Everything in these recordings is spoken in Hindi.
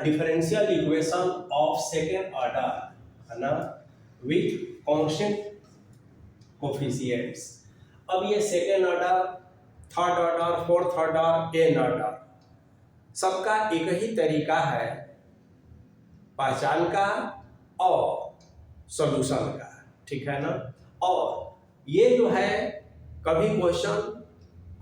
Differential equation of second order है ना विथ कांस्टेंट कोफिशिएंट्स। अब ये second order, third order, fourth order, n order, सबका एक ही तरीका है पहचान का और सॉल्यूशन का, ठीक है ना। और ये जो है कभी क्वेश्चन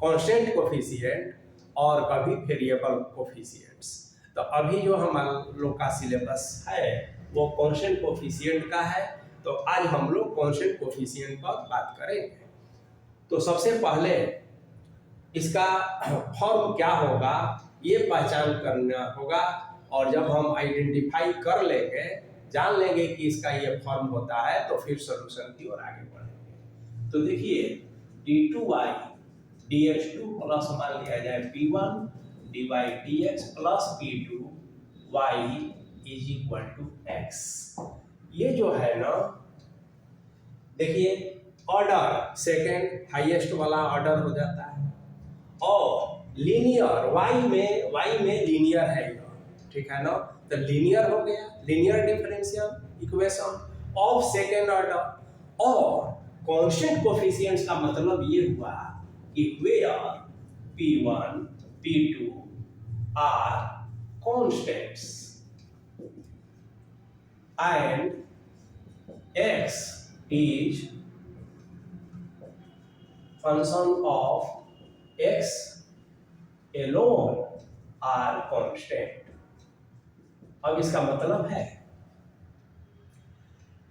कांस्टेंट कोफिशिएंट और कभी वेरिएबल कोफिशिएंट्स। तो अभी जो हम लोग का सिलेबस है वो कांस्टेंट कोफिशिएंट का है, तो आज हम लोग कांस्टेंट कोफिशिएंट पर बात करेंगे। तो सबसे पहले इसका फॉर्म क्या होगा ये पहचान करना होगा, और जब हम आइडेंटिफाई कर लेंगे, जान लेंगे कि इसका ये फॉर्म होता है, तो फिर सॉल्यूशन की ओर आगे बढ़ेंगे। तो देखिए d2y dx2 प्लस मान लिया जाए p1 dy dx plus p2 y is equal to x। ये जो है ना, देखिए ऑर्डर सेकेंड हाईएस्ट वाला ऑर्डर हो जाता है, और लीनियर y में लीनियर है ये, ठीक है ना। तो लीनियर हो गया, linear differential equation of second order. और कांस्टेंट कोफिशिएंट्स का मतलब ये हुआ कि where p1 p2 are constants and x is function of x alone are constant। अब इसका मतलब है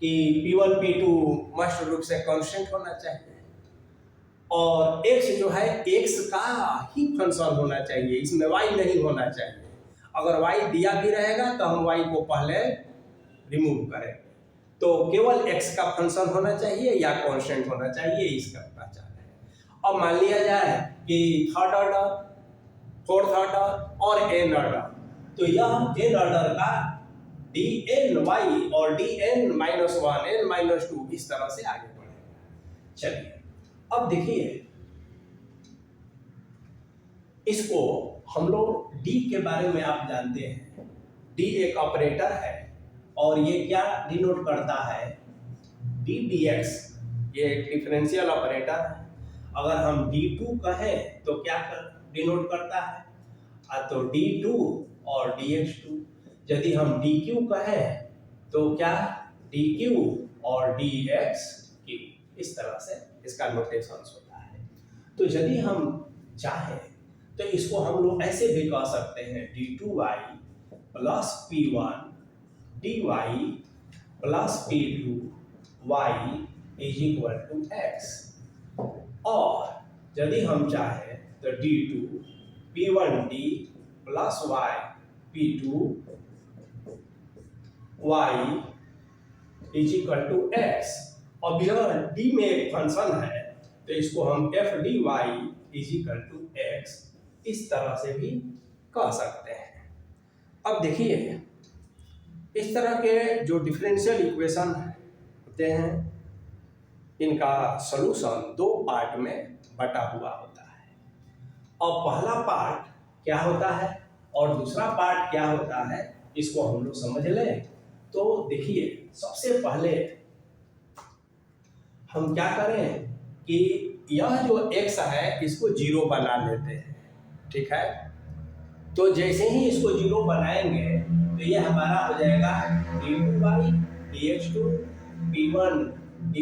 कि p1 p2 मस्ट रूप से कांस्टेंट होना चाहिए, और x जो है x का ही फंक्शन होना चाहिए, इसमें y नहीं होना चाहिए। अगर y दिया भी रहेगा तो हम y को पहले रिमूव करेंगे, तो केवल x का फंक्शन होना चाहिए या कांस्टेंट होना चाहिए, इसका पहचान है। अब मान लिया जाए कि थर्ड ऑर्डर, फोर्थ ऑर्डर और एन ऑर्डर, तो यह एन ऑर्डर का dny और dn-1 n-2 इस तरह से आगे बढ़ेगा। चलिए अब देखिए, इसको हम लोग d के बारे में आप जानते हैं, d एक ऑपरेटर है और ये क्या डिनोट करता है, d dx, ये एक डिफरेंशियल ऑपरेटर है। अगर हम d2 कहें तो क्या डिनोट करता है, तो d2 और dx2। यदि हम dq कहें तो क्या dq और dx3, इस तरह से इसका नोटेशन होता है। तो यदि हम चाहें तो इसको हम लोग ऐसे भी कह सकते हैं d2y plus p1 dy plus p2 y is equal to x। और यदि हम चाहें तो d2 p1d plus y p2 y is equal to x। अब यह d में एक फंक्शन है, तो इसको हम f dy is equal to x इस तरह से भी कह सकते हैं। अब देखिए, इस तरह के जो डिफरेंशियल इक्वेशन होते हैं, इनका सॉल्यूशन दो पार्ट में बटा हुआ होता है। और पहला पार्ट क्या होता है और दूसरा पार्ट क्या होता है, इसको हम लोग समझ लें। तो देखिए, सबसे पहले हम क्या करें कि यह जो x है इसको जीरो बना लेते हैं, ठीक है। तो जैसे ही इसको जीरो बनाएंगे तो ये हमारा हो जाएगा d2y dx2 p1 dy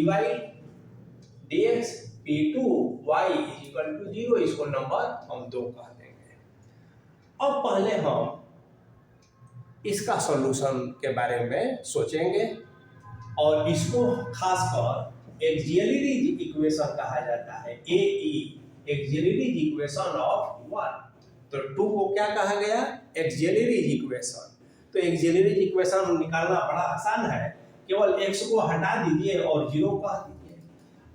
dx p2y is equal to 0। इसको नंबर हम 2 कह देंगे। अब पहले हम इसका सॉल्यूशन के बारे में सोचेंगे, और इसको खासकर एक्सिलरी इक्वेशन कहा जाता है, AE एक्सिलरी इक्वेशन ऑफ 1। तो 2 को क्या कहा गया, एक्सिलरी इक्वेशन। तो एक्सिलरी इक्वेशन निकालना बड़ा आसान है, केवल x को हटा दीजिए और 0 कह दीजिए।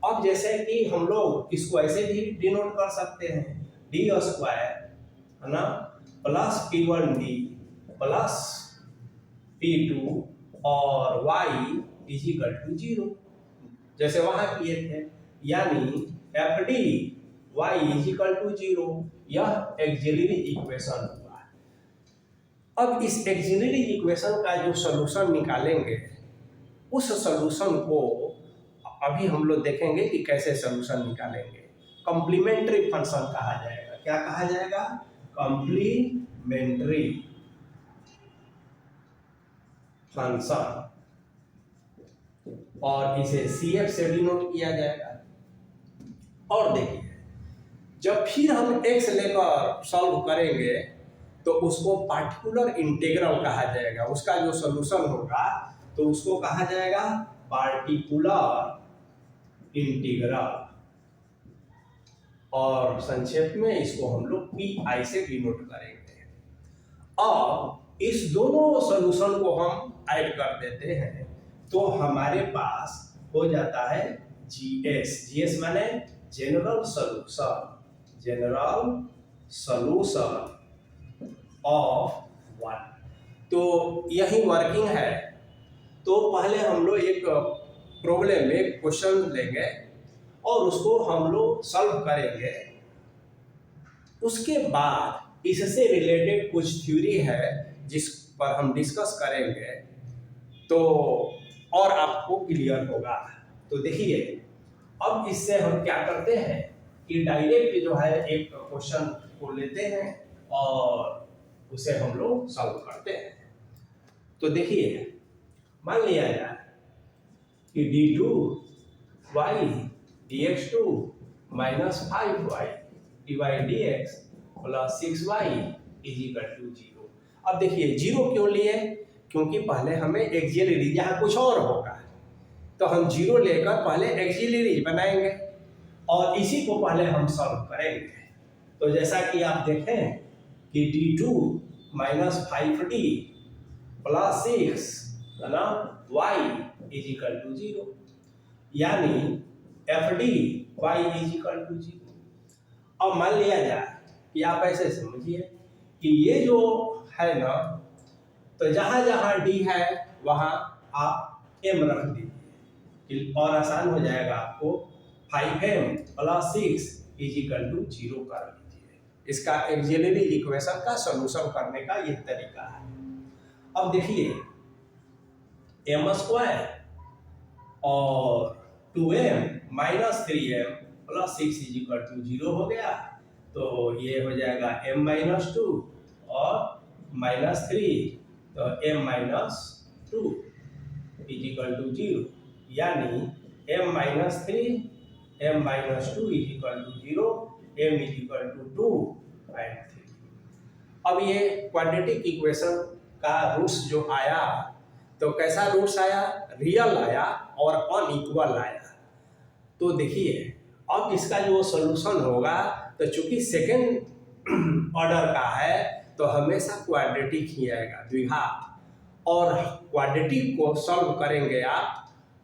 अब जैसे कि हम लोग इसको ऐसे भी डिनोट कर सकते हैं, d स्क्वायर है ना प्लस p1d प्लस p2 और y इज इक्वल टू 0, जैसे वहां किए थे। यानी fd y is equal to 0, यह एक्सिलरी इक्वेशन हुआ। अब इस एक्सिलरी इक्वेशन का जो सॉल्यूशन निकालेंगे, उस सॉल्यूशन को अभी हम लोग देखेंगे कि कैसे सॉल्यूशन निकालेंगे। कॉम्प्लीमेंट्री फंक्शन कहा जाएगा। क्या कहा जाएगा? कॉम्प्लीमेंट्री फंक्शन, और इसे CF से डिनोट किया जाएगा। और देखिए, जब फिर हम x लेकर सॉल्व करेंगे तो उसको पार्टिकुलर इंटीग्रल कहा जाएगा। उसका जो सॉल्यूशन होगा तो उसको कहा जाएगा पार्टिकुलर इंटीग्रल, और संक्षेप में इसको हम लोग PI से डिनोट करेंगे। अब इस दोनों सॉल्यूशन को हम ऐड कर देते हैं तो हमारे पास हो जाता है GS माने जनरल सॉल्यूशन ऑफ वन। तो यही वर्किंग है। तो पहले हम लोग एक प्रॉब्लम में क्वेश्चन लेंगे और उसको हम लोग सॉल्व करेंगे। उसके बाद इससे रिलेटेड कुछ थ्योरी है जिस पर हम डिस्कस करेंगे, तो और आपको क्लियर होगा। तो देखिए, अब इससे हम क्या करते हैं कि डायरेक्ट जो है एक क्वेश्चन को लेते हैं और उसे हम लोग सॉल्व करते हैं। तो देखिए, मान लिया जाए कि d2y dx2 minus 5y dy dx plus 6y is equal to 0। अब देखिए, 0 क्यों लिए? क्योंकि पहले हमें एक्सिलरी, यहाँ कुछ और होगा तो हम 0 लेकर पहले एक्सिलरी बनाएंगे और इसी को पहले हम सॉल्व करेंगे। तो जैसा कि आप देखें कि d2 minus 5d plus 6 है ना y is equal to 0, यानी fd y is equal to 0। अब मान लिया जाए कि आप ऐसे समझिए कि ये जो है ना, तो जहां जहां d है वहां आप m रख दीजिए और आसान हो जाएगा आपको। 5m plus 6 is equal to 0 कर लीजिए। इसका एक्सिलरी इक्वेशन का सॉल्यूशन करने का ये तरीका है। अब देखिए, m स्क्वायर और 2m minus 3m plus 6 is equal to 0 हो गया। तो ये हो जाएगा m minus 2 और minus 3, तो m minus 2 is equal to 0, यानी m minus 3 m minus 2 is equal to 0, m is equal to 2 and 3। अब ये क्वाड्रेटिक इक्वेशन का रूट्स जो आया, तो कैसा रूट्स आया? रियल आया और अनइक्वल आया। तो देखिए, अब इसका जो सॉल्यूशन होगा, तो चूंकि सेकेंड ऑर्डर का है तो हमेशा क्वाड्रेटिक ही आएगा, द्विघात। और क्वाड्रेटिक को सॉल्व करेंगे आप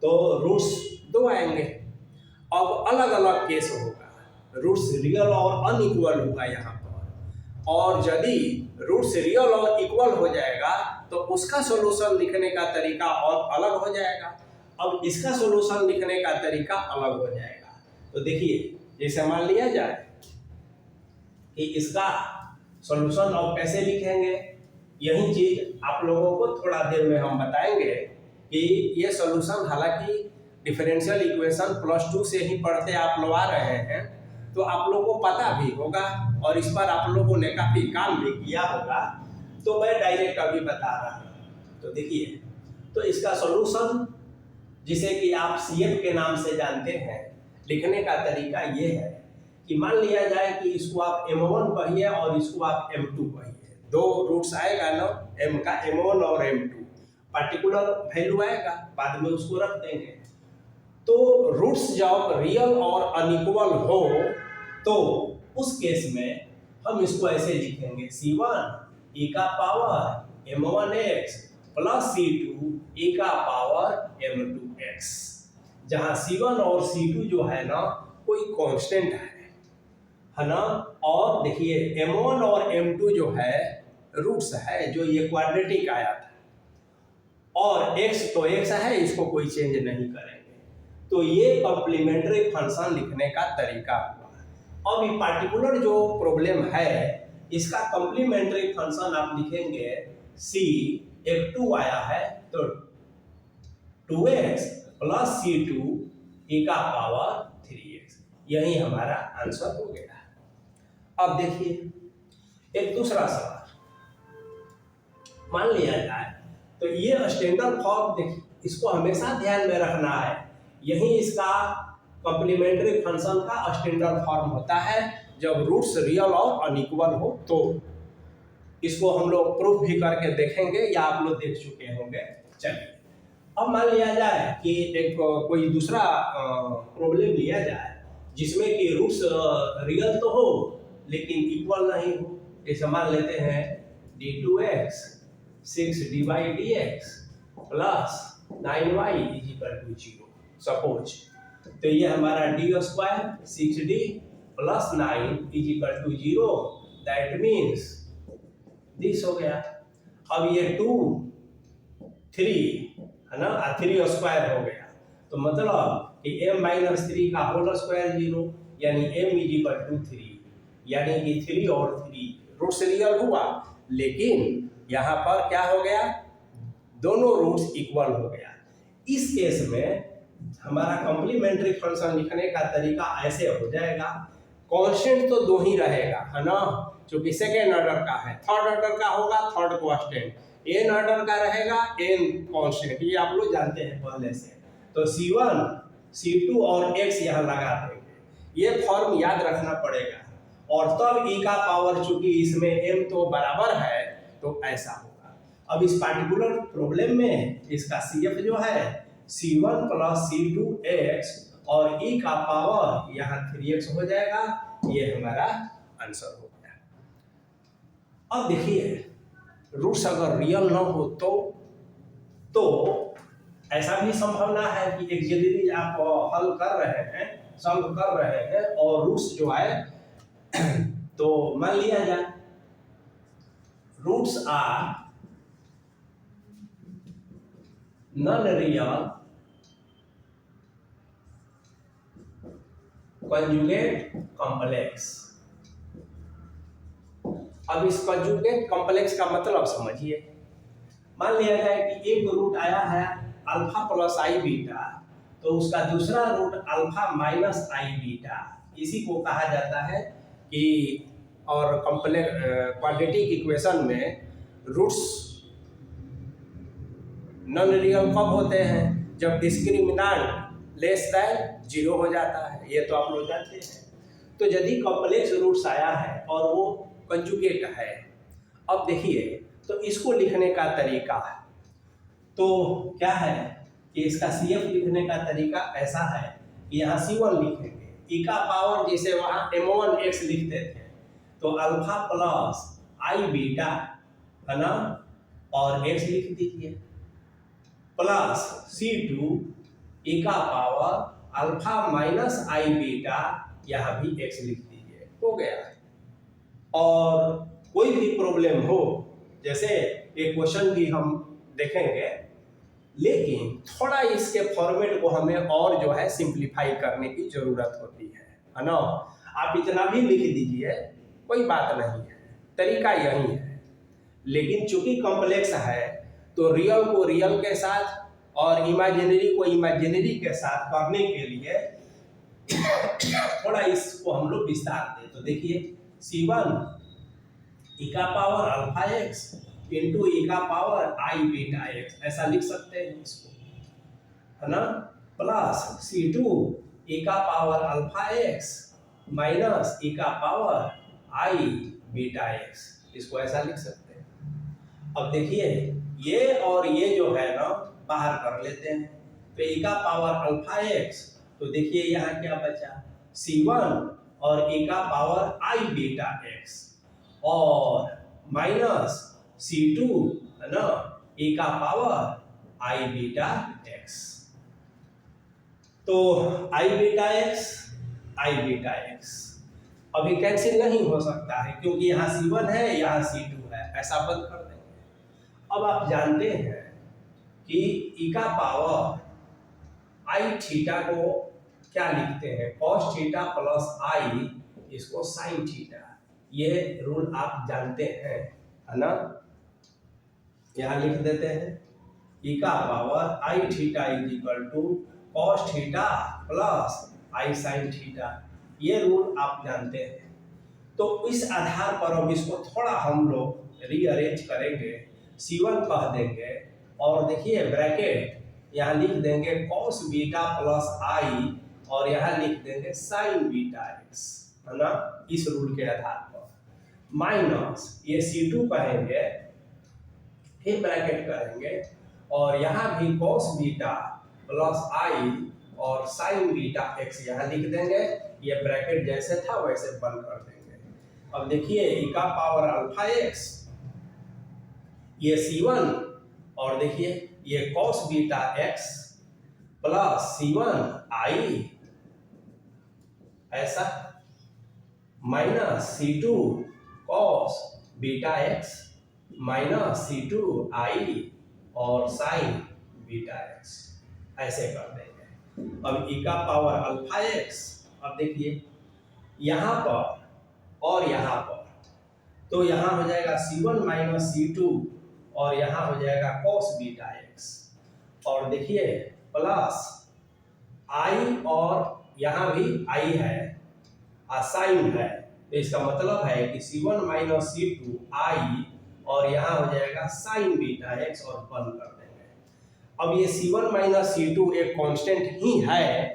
तो रूट्स 2 आएंगे। अब अलग अलग केस होगा, रूट्स रियल और अनइक्वल होगा यहाँ पर, और यदि रूट्स रियल और इक्वल हो जाएगा तो उसका सॉल्यूशन लिखने का तरीका और अलग हो जाएगा। अब इसका सॉल्यूशन लिखने का तरीका अलग हो जाएगा। तो देखिए, जैसे मान लिया जाए कि इसका सॉल्यूशन अब कैसे लिखेंगे, यही चीज आप लोगों को थोड़ा देर में हम बताएंगे कि ये सॉल्यूशन, हालांकि डिफरेंशियल इक्वेशन +2 से ही पढ़ते आप लोग आ रहे हैं, तो आप लोगों को पता भी होगा और इस पर आप लोगों ने काफी काम भी किया होगा, तो मैं डायरेक्ट अभी बता रहा हूँ। तो देखिए, तो इसका सॉल्यूशन जिसे कि आप CF के नाम से जानते हैं, लिखने का तरीका ये है कि मान लिया जाए कि इसको आप M1 कहिए और इसको आप M2 कहिए। 2 रूट्स आएगा ना, m का M1 और M2, पार्टिकुलर वैल्यू आएगा, बाद में उसको रख देंगे। तो रूट्स जब रियल और अनइक्वल हो तो उस केस में हम इसको ऐसे लिखेंगे, C1 e का power M1x plus C2 e का पावर M2x, जहां C1 और C2 जो है ना कोई कांस्टेंट है ना। और देखिए, M1 और M2 जो है रूट्स है, जो ये क्वाड्रेटिक आया था, और x तो x है, इसको कोई चेंज नहीं करेंगे। तो ये कॉम्प्लीमेंट्री फंक्शन लिखने का तरीका हुआ। अब ये पार्टिकुलर जो प्रॉब्लम है, इसका कॉम्प्लीमेंट्री फंक्शन आप लिखेंगे सी एक 2 आया है तो 2x प्लस C2 e का पावर 3x, यही हमारा आंसर हो गया। अब देखिए एक दूसरा सवाल मान लिया जाए तो ये स्टैंडर्ड फॉर्म, देखिए इसको हमेशा ध्यान में रखना है, यही इसका कॉम्प्लीमेंट्री फंक्शन का स्टैंडर्ड फॉर्म होता है जब रूट्स रियल और अनइक्वल हो। तो इसको हम लोग प्रूफ भी करके देखेंगे या आप लोग देख चुके होंगे। चलिए अब मान लिया जाए कि एक कोई दूसरा प्रॉब्लम लिया जाए जिसमें कि रूट्स रियल तो हो लेकिन इक्वल नहीं हो। जैसे मान लेते हैं d2x 6d/dx plus 9y = 0 suppose. तो ये हमारा d² 6d plus 9 = 0, that means this हो गया। अब ये 2 3 है ना, 3² हो गया तो मतलब कि m-3 का होल स्क्वायर 0, यानी m = 3, यानी कि 3 और 3 रूट्स रियल हुआ लेकिन यहाँ पर क्या हो गया, दोनों रूट्स इक्वल हो गया। इस केस में हमारा कॉम्प्लीमेंट्री फंक्शन लिखने का तरीका ऐसे हो जाएगा, कांस्टेंट तो दो ही रहेगा है ना, क्योंकि सेकेंड ऑर्डर का है, थर्ड ऑर्डर का होगा थर्ड कांस्टेंट, एन ऑर्डर का रहेगा एन कांस्टेंट, ये आप लोग जानते हैं पहले से। तो C1 C2 और x यहाँ लगा देंगे, ये फॉर्म याद रखना पड़ेगा। और तब e का पावर, चूंकि इसमें m तो बराबर है तो ऐसा होगा। अब इस पार्टिकुलर प्रॉब्लम में इसका CF जो है C1 प्लस C2x और e का पावर यहाँ 3x हो जाएगा, ये हमारा आंसर हो गया। अब देखिए रूट्स अगर रियल न हो तो ऐसा भी संभावना है कि एक यदि आप हल कर रहे हैं, सॉल्व कर रहे हैं और रूट्स जो है तो मान लिया जाए roots are non real conjugate complex. अब इस कंजुगेट कॉम्प्लेक्स का मतलब समझिए, मान लिया जाए कि एक रूट आया है अल्फा प्लस आई बीटा, तो उसका दूसरा रूट अल्फा माइनस आई बीटा, इसी को कहा जाता है कि, और कॉम्प्लेक्स क्वाड्रेटिक इक्वेशन में रूट्स नॉन रियल कब होते हैं, जब डिस्क्रिमिनेंट लेस दैन 0 हो जाता है, ये तो आप लोग जानते हैं। तो यदि कॉम्प्लेक्स रूट्स आया है और वो कंजुगेट है, अब देखिए तो इसको लिखने का तरीका है तो क्या है कि इसका CF लिखने का तरीका ऐसा है कि यहाँ C1 लिखेंगे, e का पावर जैसे वहाँ m1x लिखते थे तो अल्फा प्लस आई बीटा है ना, और x लिख दीजिए, प्लस C2 e का पावर अल्फा माइनस आई बीटा, यहाँ भी x लिख दीजिए, हो गया। और कोई भी प्रॉब्लम हो, जैसे एक क्वेश्चन भी हम देखेंगे, लेकिन थोड़ा इसके फॉर्मेट को हमें और जो है सिंप्लीफाई करने की जरूरत होती है ना। आप इतना भी लिख दीजिए, कोई बात नहीं है, तरीका यही है। लेकिन चूंकि कॉम्प्लेक्स है तो रियल को रियल के साथ और इमेजिनरी को इमेजिनरी के साथ करने के लिए थोड़ा इसको हम लोग विस्तार दें। तो देखिए C1 e का power alpha x into e का पावर आई बीटा x, ऐसा लिख सकते हैं इसको, है ना, प्लस C2 e का power alpha x minus e का पावर आई बीटा x, इसको ऐसा लिख सकते हैं। अब देखिए ये और ये जो है ना बाहर कर लेते हैं, तो e का पावर अल्फा x, तो देखिए यहाँ क्या बचा, C1 और e का पावर आई बीटा x और माइनस C2 है ना, e का पावर आई बीटा x। तो आई बीटा x अभी कैंसिल नहीं हो सकता है क्योंकि यहाँ C1 है यहाँ C2 है, ऐसा बंद कर देंगे। अब आप जानते हैं कि e का पावर आई थीटा को क्या लिखते हैं, cos थीटा प्लस आई, इसको sin थीटा, ये रूल आप जानते हैं है ना। यहाँ लिख देते हैं ई का power i theta is equal to cos theta plus i sine theta. ये रूल आप जानते हैं। तो इस आधार पर अब इसको थोड़ा हम लोग रीअरेंज करेंगे, C1 कह देंगे और देखिए ब्रैकेट यहाँ लिख देंगे कॉस बीटा प्लस आई और यहाँ लिख देंगे साइन बीटा एक्स, है ना, इस रूल के आधार पर। माइनस ये C2 कहेंगे, फिर ब्रैकेट करेंगे और यहाँ भी कॉस बीटा प्लस आई और साइन बीटा एक्स यहाँ लिख देंगे। ये ब्रैकेट जैसे था वैसे बंद कर देंगे। अब देखिए ई का पावर अल्फा एक्स, ये C1 और देखिए ये cos beta x plus C1 आई ऐसा minus C2 cos beta x minus C2 आई और साइन बीटा एक्स ऐसे कर देंगे। अब ई का पावर अल्फा एक्स, अब देखिए यहाँ पर और यहाँ पर, तो यहाँ हो जाएगा C1 माइनस C2 और यहाँ हो जाएगा कॉस बीटा एक्स और देखिए प्लस आई और यहाँ भी आई है और साइन है, तो इसका मतलब है कि C1 माइनस C2 आई और यहाँ हो जाएगा साइन बीटा एक्स और बंद कर देंगे। अब ये C1 माइनस C2 एक कांस्टेंट ही है,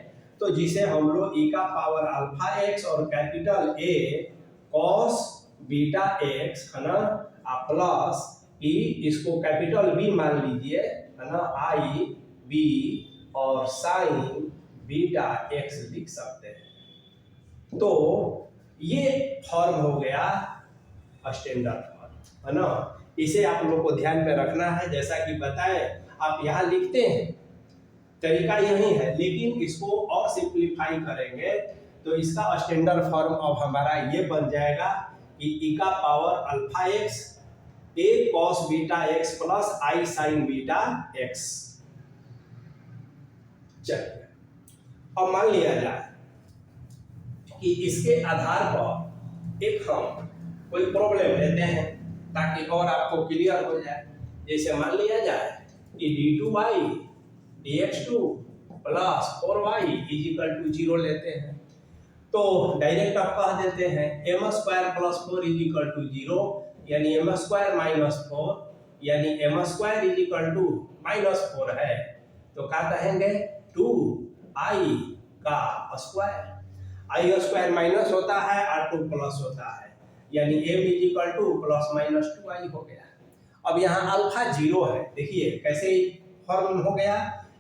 तो जिसे हम लोग ई का पावर अल्फा एक्स और capital A cos beta x, है ना, प्लस ई, इसको कैपिटल बी मान लीजिए, है ना, आई बी और साइन बीटा एक्स लिख सकते हैं। तो ये फॉर्म हो गया स्टैंडर्ड फॉर्म, है ना। इसे आप लोग को ध्यान में रखना है। जैसा कि बताएं, आप यहाँ लिखते हैं, तरीका यही है, लेकिन इसको और सिंप्लीफाई करेंगे तो इसका स्टैंडर्ड फॉर्म अब हमारा ये बन जाएगा कि ई का power alpha x A cos beta x plus i sign beta x. चलिए अब मान लिया जाए कि इसके आधार पर एक हम कोई प्रॉब्लम लेते हैं ताकि और आपको क्लियर हो जाए। जैसे मान लिया जाए कि d2y dx2 plus 4y is equal to 0 लेते हैं, तो डायरेक्ट आप कह देते हैं m square plus 4 is equal to 0, यानी m स्क्वायर माइनस 4, यानी m square is equal to minus 4 है, तो क्या कहेंगे 2i का स्क्वायर। i स्क्वायर माइनस होता है और 2 प्लस होता है, यानी m is equal two plus minus 2i हो गया। अब यहाँ अल्फा 0 है, देखिए कैसे फॉर्म हो गया,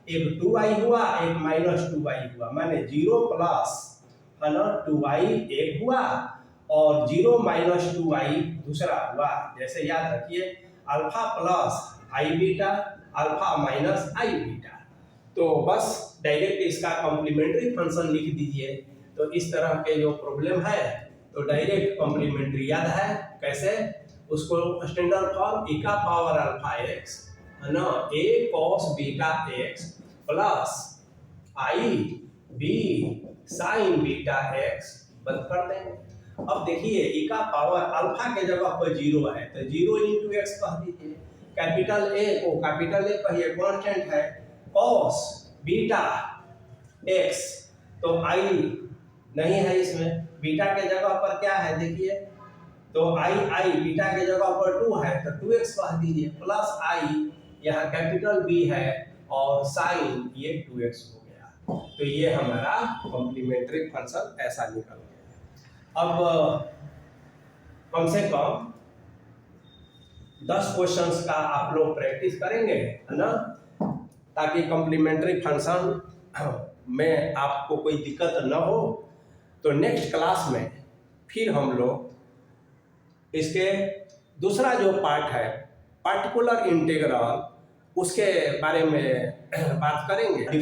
एक 2i हुआ एक माइनस 2i हुआ, माने 0 प्लस, है ना, 2i एक हुआ और 0 माइनस 2i दूसरा हुआ। जैसे याद रखिए अल्फा प्लस आई बीटा अल्फा माइनस आई बीटा, तो बस डायरेक्ट इसका कॉम्प्लीमेंट्री फंक्शन लिख दीजिए। तो इस तरह के जो प्रॉब्लम है तो डायरेक्ट कॉम्प्लीमेंट्री याद है कैसे, उसको स्टैंडर्ड फॉर्म ई का पावर अल्फा एक्स, है ना, ए कॉस बीटा एक्स प्लस आई बी साइन बीटा एक्स बंद कर देंगे। अब देखिए ई का पावर अल्फा के जगह पर 0 है तो 0 इंटू एक्स कह दीजिए। कैपिटल ए को कैपिटल ए कहिए, कांस्टेंट है, कॉस बीटा एक्स, तो आई नहीं है इसमें, बीटा के जगह पर क्या है देखिए, तो आई बीटा के जगह पर 2 है तो 2x कह दीजिए, प्लस आई यहाँ कैपिटल बी है और साइन ये 2x हो गया। तो ये हमारा कॉम्प्लीमेंट्री फंक्शन ऐसा निकल गया। अब कम से कम 10 क्वेश्चंस का आप लोग प्रैक्टिस करेंगे, है ना, ताकि कॉम्प्लीमेंट्री फंक्शन में आपको कोई दिक्कत न हो। तो नेक्स्ट क्लास में फिर हम लोग इसके दूसरा जो पार्ट है पार्टिकुलर इंटीग्रल, उसके बारे में बात करेंगे।